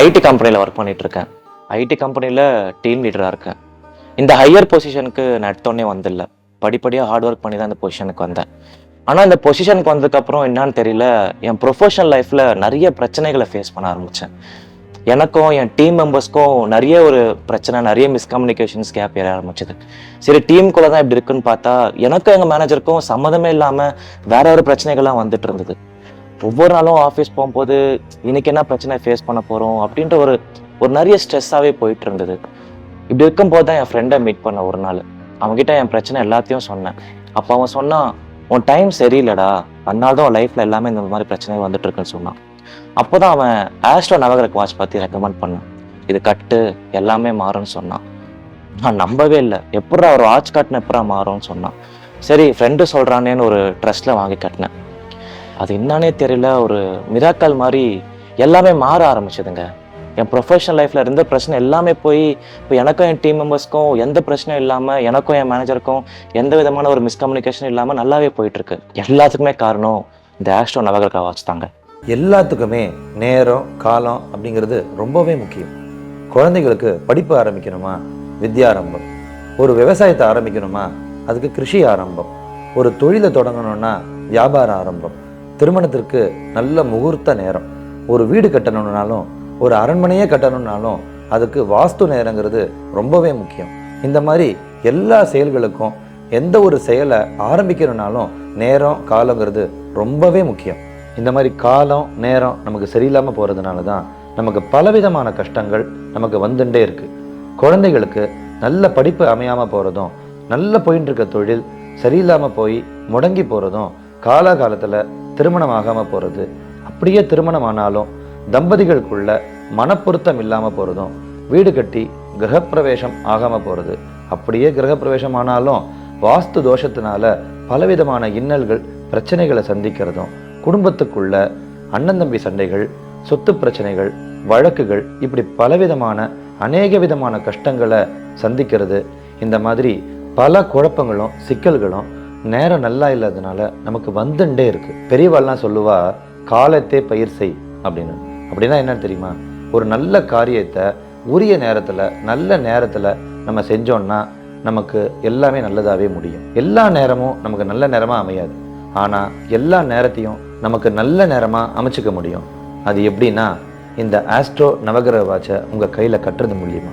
ID கம்பெனியில் work பண்ணிட்டு இருக்கேன். ஐடி கம்பெனியில் டீம் லீடராக இருக்கேன். இந்த ஹையர் பொசிஷனுக்கு நான் எடுத்தோடனே வந்தில்ல, படிப்படியாக ஹார்ட் ஒர்க் பண்ணி தான் இந்த பொசிஷனுக்கு வந்தேன். ஆனால் இந்த பொசிஷனுக்கு வந்ததுக்கப்புறம் என்னன்னு தெரியல, என் ப்ரொஃபஷனல் லைஃப்பில் நிறைய பிரச்சனைகளை ஃபேஸ் பண்ண ஆரம்பித்தேன். எனக்கும் என் டீம் மெம்பர்ஸ்க்கும் நிறைய ஒரு பிரச்சனை, நிறைய மிஸ்கம்யூனிகேஷன்ஸ் கேப் ஏற ஆரம்பிச்சது. சரி, டீமுக்குள்ளே தான் இப்படி இருக்குன்னு பார்த்தா எனக்கும் எங்கள் மேனேஜருக்கும் சம்மதமே இல்லாமல் வேற ஒரு பிரச்சனைகள்லாம் வந்துட்டு இருந்தது. ஒவ்வொரு நாளும் ஆஃபீஸ் போகும்போது இன்னைக்கு என்ன பிரச்சனை ஃபேஸ் பண்ண போகிறோம் அப்படின்ற ஒரு ஒரு நிறைய ஸ்ட்ரெஸ்ஸாகவே போயிட்டு இருந்தது. இப்படி இருக்கும்போது தான் என் ஃப்ரெண்டை மீட் பண்ண ஒரு நாள். அவன்கிட்ட என் பிரச்சனை எல்லாத்தையும் சொன்னேன். அப்போ அவன் சொன்னான், உன் டைம் சரியில்லடா, அதனால தான் உன் லைஃப்பில் எல்லாமே இந்த மாதிரி பிரச்சனைகள் வந்துட்டு இருக்குன்னு சொன்னான். அப்போ தான் அவன் ஆஸ்ட்ரோ நவகிரக வாட்ச் பற்றி ரெக்கமெண்ட் பண்ணான். இது கட்டு, எல்லாமே மாறும்னு சொன்னான். நான் நம்பவே இல்லை. எப்படா ஒரு வாட்ச் கட்டின எப்படா மாறும்னு சொன்னான். சரி, ஃப்ரெண்டு சொல்கிறானேன்னு ஒரு ட்ரஸ்ட்டில் வாங்கி கட்டினேன். அது என்னன்னே தெரியல, ஒரு மிராக்கல் மாதிரி எல்லாமே மாற ஆரம்பிச்சதுங்க. என் ப்ரொஃபஷனல் லைஃப்பில் இருந்த பிரச்சனை எல்லாமே போய் இப்போ எனக்கும் என் டீம் மெம்பர்ஸ்க்கும் எந்த பிரச்சனையும் இல்லாமல், எனக்கும் என் மேனேஜருக்கும் எந்த விதமான ஒரு மிஸ்கம்யூனிகேஷன் இல்லாமல் நல்லாவே போயிட்டுருக்கு. எல்லாத்துக்குமே காரணம் இந்த ஆஸ்ட்ரோ நவகிரக வாட்ச் தாங்க. எல்லாத்துக்குமே நேரம் காலம் அப்படிங்கிறது ரொம்பவே முக்கியம். குழந்தைகளுக்கு படிப்பு ஆரம்பிக்கணுமா, வித்யாரம்பம். ஒரு விவசாயத்தை ஆரம்பிக்கணுமா, அதுக்கு கிருஷி ஆரம்பம். ஒரு தொழிலை தொடங்கணும்னா வியாபார ஆரம்பம். திருமணத்திற்கு நல்ல முகூர்த்த நேரம். ஒரு வீடு கட்டணும்னாலும், ஒரு அரண்மனையே கட்டணும்னாலும் அதுக்கு வாஸ்து நேரங்கிறது ரொம்பவே முக்கியம். இந்த மாதிரி எல்லா செயல்களுக்கும் எந்த ஒரு செயலை ஆரம்பிக்கணும்னாலும் நேரம் காலங்கிறது ரொம்பவே முக்கியம். இந்த மாதிரி காலம் நேரம் நமக்கு சரியில்லாமல் போகிறதுனால தான் நமக்கு பலவிதமான கஷ்டங்கள் நமக்கு வந்துட்டே இருக்கு. குழந்தைகளுக்கு நல்ல படிப்பு அமையாமல் போகிறதும், நல்ல போயின்னு இருக்க தொழில் சரியில்லாமல் போய் முடங்கி போகிறதும், காலகாலத்தில் திருமணம் ஆகாமல் போகிறது, அப்படியே திருமணம் ஆனாலும் தம்பதிகளுக்குள்ள மனப்பொருத்தம் இல்லாமல் போகிறதும், வீடு கட்டி கிரகப்பிரவேசம் ஆகாமல் போகிறது, அப்படியே கிரகப்பிரவேசம் ஆனாலும் வாஸ்து தோஷத்தினால பலவிதமான இன்னல்கள் பிரச்சனைகளை சந்திக்கிறதும், குடும்பத்துக்குள்ள அண்ணன் தம்பி சண்டைகள், சொத்து பிரச்சனைகள், வழக்குகள், இப்படி பலவிதமான அநேக விதமான கஷ்டங்களை சந்திக்கிறது. இந்த மாதிரி பல குழப்பங்களும் சிக்கல்களும் நேரம் நல்லா இல்லாததுனால நமக்கு வந்துட்டே இருக்கு. பெரியவாள்லாம் சொல்லுவா, காலத்தே பயிர் செய் அப்படின்னு. அப்படின்னா என்னன்னு தெரியுமா? ஒரு நல்ல காரியத்தை உரிய நேரத்தில் நல்ல நேரத்தில் நம்ம செஞ்சோம்னா நமக்கு எல்லாமே நல்லதாகவே முடியும். எல்லா நேரமும் நமக்கு நல்ல நேரமாக அமையாது. ஆனால் எல்லா நேரத்தையும் நமக்கு நல்ல நேரமாக அமைச்சிக்க முடியும். அது எப்படின்னா, இந்த ஆஸ்ட்ரோ நவகிரக வாட்சை உங்கள் கையில் கட்டுறது மூலியமா.